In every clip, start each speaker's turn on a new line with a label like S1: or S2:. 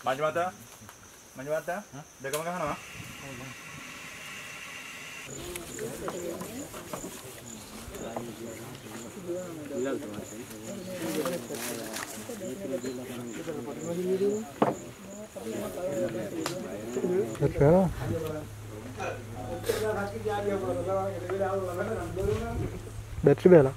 S1: මංජු මහත්තයා දෙකම ගහනවා.
S2: बैटरी बेला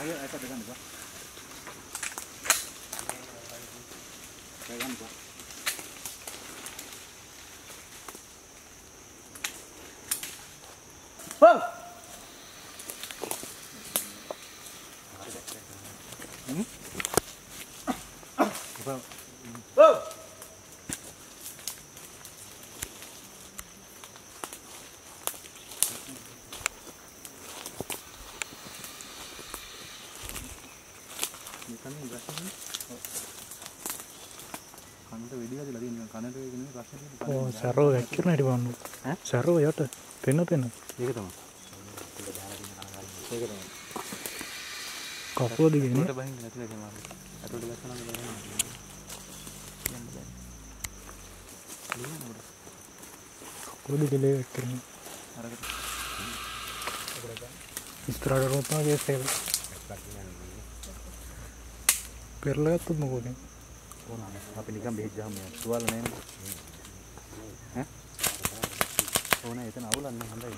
S1: Ayo, pegang dulu. Pegang dulu. Bang. Bang. Bang.
S2: සරෝ වැක්කිරන හැටි බලන්න. සරෝ යට පෙන්න. ඒක තමයි. කපුව දිගේ නේ. කපුව දිගේ ලේ වැක්කිරන. ඉස්තරාට රෝපා ගේසෙල්. පෙරලා ගත්තොත් මොකද?
S1: අපි නිකන් බෙහෙත් ගහමු යා. තුවාල නැහැ. ඈ? ඕනේ එතන අවුලන්නේ හොඳයි.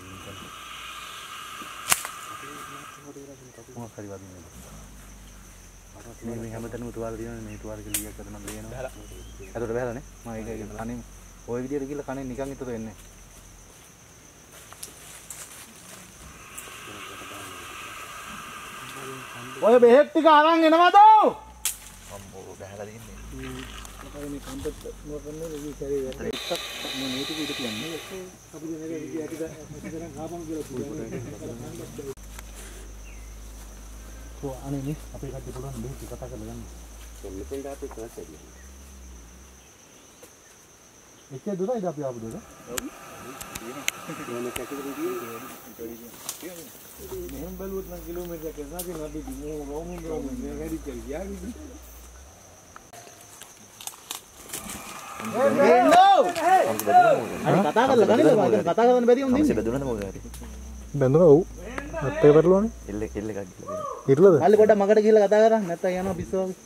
S1: මොකක් හරි වදින්නේ. මේ හැමතැනම තුවාල තියෙනනේ මේ තුවාල කියලා කරන නම් දෙනවා. එතකොට බහැලා නේ. මම ඒක කනේ ওই විදියට ගිහලා කනේ නිකන් ඉතුරු වෙන්නේ. ඔය බෙහෙත් ටික අරන් එනවද? අම්මෝ බහැලා දින්නේ. මේ කම්පත් මොකක්ද මේ සැරේ වැටේ එකක් මේ නීති කීට කියන්නේ අපි දෙනක ඉති ඇටි දැන් ගාපම් කියලා කිව්වා අනේ නේ අපේ කට්ටිය පුළුවන් මේ කතා කරලා ගන්න මෙතෙන් දාපේ ක්ලාස් එකේ එච්චර දුරයිද අපි ආපු දුර මෙහෙම බලුවොත් නම් කිලෝමීටර් එකක් නැති නඩු මේ රෝමුන් මේ වැඩි කියලා ගියානේ hello අර කතා කරලා ගන්නේ කතා කරන්න බැරි වුන් දෙන්නේ බැඳුනද මොකද හරි බැඳුනා ඔව්
S2: අත්තේ පෙරළුවනේ.
S3: එල්ල එකක් ගිහලා දෙනවා.
S2: ඉරලද?
S1: මල්ලි පොඩ්ඩක් මගට ගිහලා කතා කරා නැත්නම් යනවා පිස්සෝ වගේ.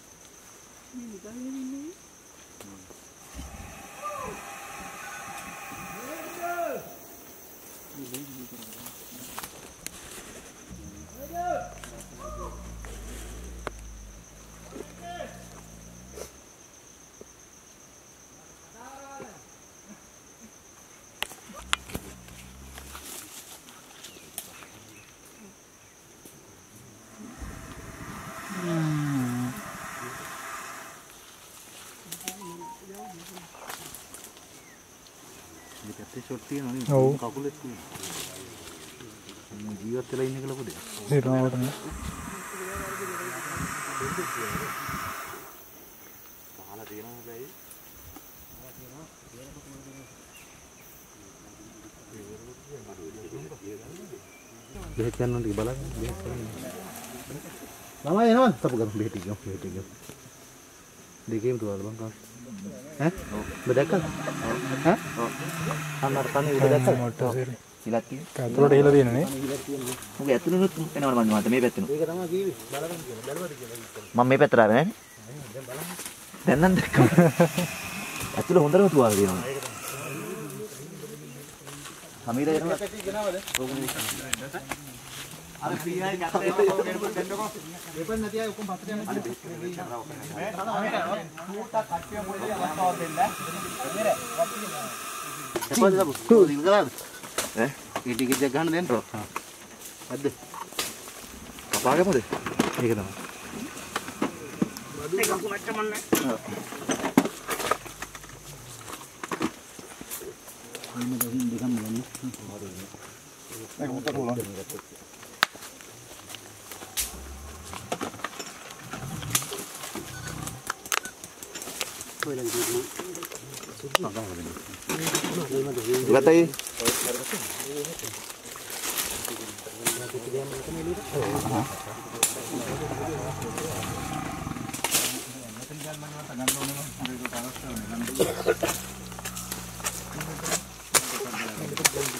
S3: මේකත් ෂොට් තියෙනවා නේ.
S2: ඔව්.
S3: කකුලෙත් තියෙනවා. ජීවත් වෙලා ඉන්න කියලා පොඩි.
S2: ඉරනවට නේ.
S3: පහලා තියෙනවා හැබැයි. බෙහෙත් ගන්න ඕනේ බලන්න. බෙහෙත් ගන්න.
S1: ළමයි එනවද?
S3: තපු ගමු බෙහෙත් ගමු. දෙකේම තුවාල බං කා. ඈ? ඔබ දැක්කද? ඈ? ඔව්. අන්නර කන්නේ උඩ දැක්කද?
S2: මොට්ට සෙරි.
S3: සිලක් තියෙන.
S2: කතරට හිලා තියෙනනේ.
S3: මොකද ඇතුළෙනුත් එනවනේ මම මට මේ පැත්තෙනුත්.
S1: ඒක තමයි කිව්වේ. බලගන්න කියලා. බැලුවද කියලා.
S3: මම මේ පැත්තට ආවේ නෑනේ. දැන් නම් දැක්කම. ඇතුළේ හොඳටම තුවාල තියෙනවා. සමීර එනවා.
S1: අර PI ගැටේ දෙන්නකෝ. වෙපන් නැති අය ඔක්කොම පස්සට යන්න කිව්වා. මේ ඌට කට්ටිය මොලේ අවස්ථාවක් දෙන්න.
S3: එපොද දබු. ඉවරද? ඈ? ඒ ටිකට් එක ගන්න දෙන්න. හා. ඇද්ද? කපාගෙමද? ඒක තමයි.
S1: ඒක කුණච්ච මන්නේ. මේක දෙහින් දෙකම ගන්න. ඒක මුත්ත කොලොන්.
S3: ගතයි.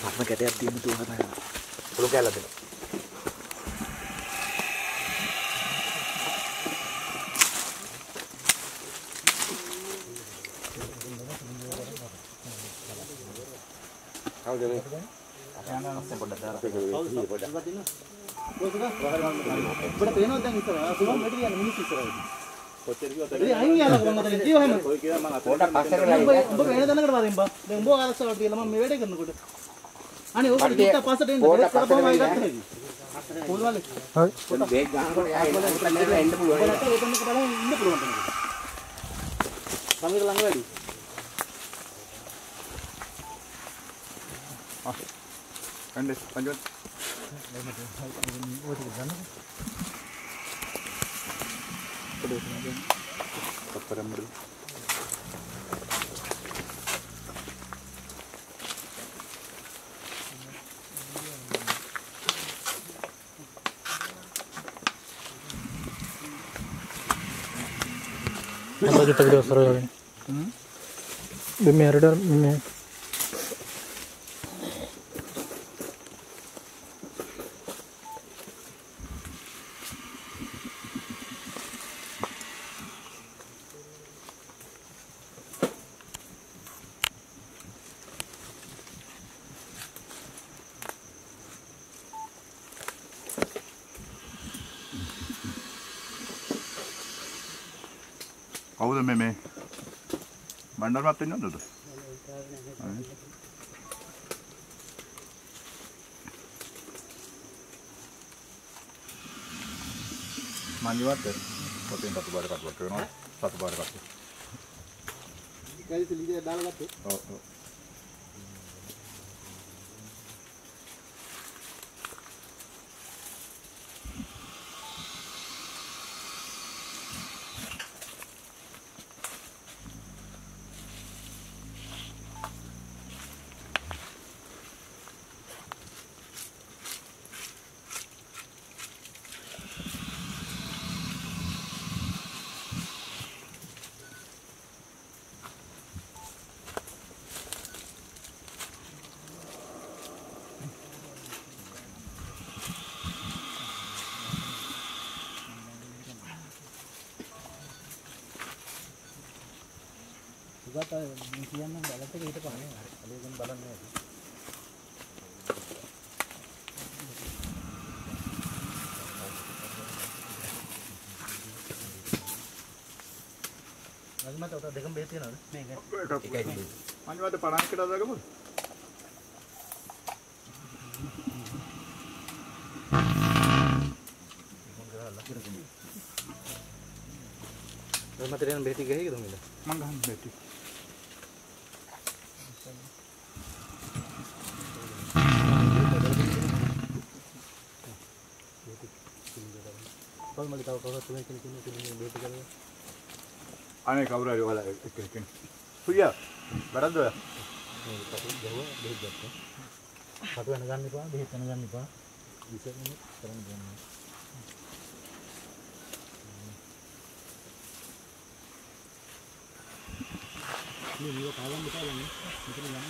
S3: අපේ කැටයක් තියෙන තුන තමයි. පොළො කැල්ල දෙන්න.
S1: කවුද මේ?
S3: පොඩ්ඩක් දාලා.
S1: පොඩ්ඩක් පේනවද දැන් ඉස්සර? සුමන් මෙටි යන මිනිස්සු ඉස්සරහට. කොච්චර කිව්වද? ඒ අයින් යනවා කොහොමද දැන් ජීව හැම. ඔය කියලා මම පොඩ්ඩක් පස්සට ගියා. උඹ වෙන තැනකට වදින්න බා. දැන් උඹ ආරක්ෂාවට තියලා මම මේ වැඩේ කරනකොට. අනේ ඕක පිට පස්සට එන්න. පොඩ්ඩක් පස්සට ගියා. පොල්වල.
S2: හරි.
S1: පොඩ්ඩක් බේක් ගන්නකොට යා ඒක එතන එන්න පුළුවන්. ඔයාලට එතනක බලන්න ඉන්න පුළුවන් තැනක. සමීර ළඟ වැඩි.
S3: කණ්ඩේ පංජවත්. පපරම්බර.
S2: Apa kita video seru lagi? Demi ada ini.
S4: කවුද මේ බණ්ඩාරපත් වෙන්නේ නැද්ද? මන්දිවත් පොතෙන් සතු බාර කටුවක් වෙනවා. සතු බාර කටුව.
S1: ගාලිත ලීඩර් දාලා ගත්තේ.
S4: ඔව් ඔව්.
S1: දුකත් මේ කියන්නම් බලත් එක හිටපන් නේ. අලිය ගැන බලන්නේ නැහැ.
S3: මට උට දෙකම බෙහෙත් තියනවද? මේක.
S4: එකයි. මංජුවාට 50කට දාගමුද?
S3: මට දෙන්න බෙහෙත් ගහේද උඹද?
S4: මං ගහන්න බැටි.
S1: කොහොමද තව කවුරුත් තුනේ කෙනෙක් බෙහෙත් කරලා
S4: අනේ කවුරු හරි ඔයාලා එක්ක. සුයියා බරද්ද ඔයා.
S1: මේ කටු ගහුවා බෙහෙත් ගත්තා. කටු වෙන ගන්න එපා බෙහෙත් වෙන ගන්න එපා. විසරනේ කරන්න දෙන්නේ. මේ නිය කාලම් බතාලන්නේ. මෙතන යන්නේ.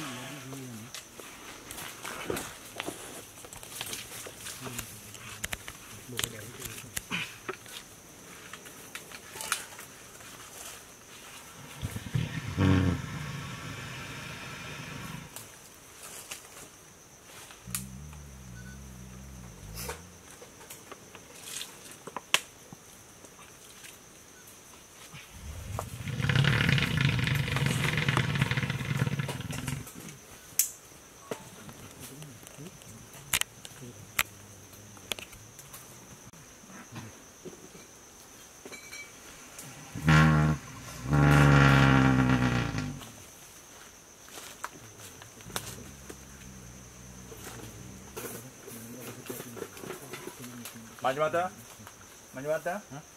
S4: මංජුවාට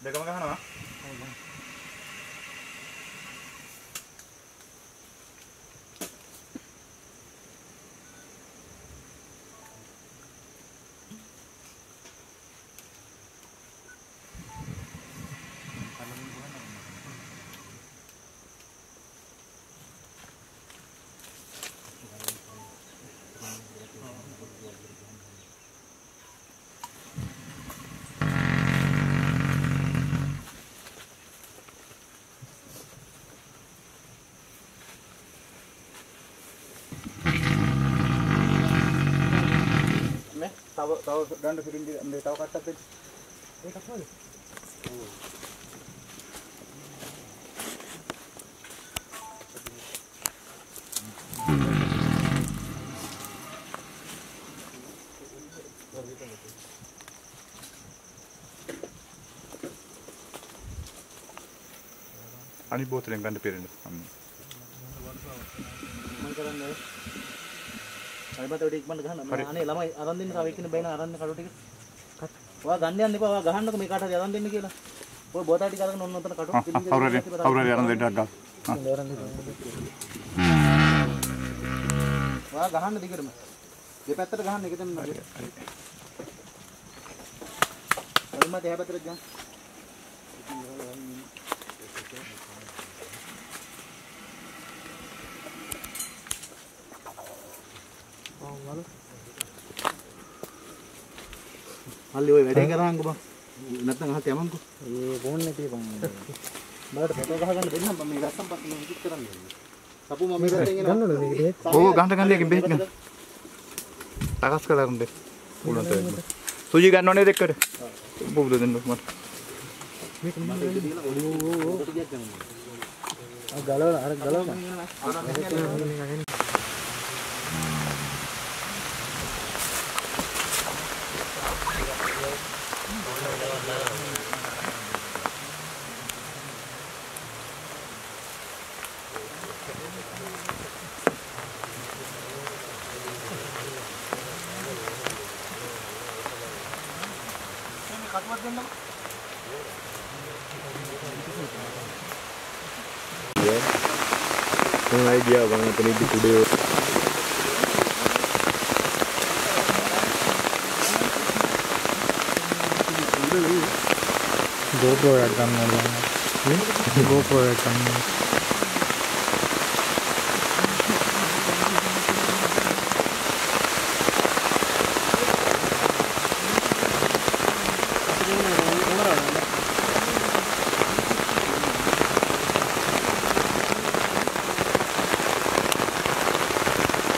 S4: දෙකම ගහනවා. තව ගන්න සිරින්ජ් මේ තව කට්ටක් දෙන්න. ඒකක් නේද? ඔව්. අනිත් බෝතලෙන් ගන්න පෙරෙන්න.
S3: මම කරන්නේ අනිත් උඩ ඉක්මනට ගහන්න. අනේ ළමයි අරන් දෙන්න තව එක්කෙනෙක් බයින අරන් කඩු ටික. ඔයා ගන්න යන්න එපා. ඔයා ගහන්නකො මේ කාට හරි අරන් දෙන්න කියලා. ඔය බෝතල් ටික අරගෙන ඔන්න ඔතන කඩු.
S4: අවුරුරේ අරන් දෙන්නක් ගන්න.
S3: ඔයා ගහන්න දිගටම. දෙපැත්තට ගහන්න එකතෙන් නේද? අනිත් එහා පැත්තට ගහන්න. මල්ලි ඔය වැඩේ කරාංග බං. නැත්නම් අහත් යමන්කෝ.
S1: ඒ ෆෝන් එකේ බං.
S3: බලට ෆොටෝ ගහගන්න දෙන්නම් මම මේ ගස්සන් පස්සේ මම විසිට කරන්න දෙන්නේ. සපු මම මේ පැත්තෙන් එනවා.
S1: ගන්නවද මේක බෙහෙත්?
S4: ඕ ගන්න එකෙන් බෙහෙත් ගන්න. ටකස් කරලා දෙන්න. පුළුවන් තරම්. සුජි ගන්න ඕනේ දෙකට. බොබ්ද දෙන්න මට.
S1: මේක මොනවද කියලා ඔව් ටිකක් ගන්න. ගලවලා අර ගලවලා.
S3: කටුවක් දෙන්නකො.
S5: No idea bang apa ni di kuda.
S2: GoPro එකක් ගන්න ඕන. GoPro එකක් ගන්න.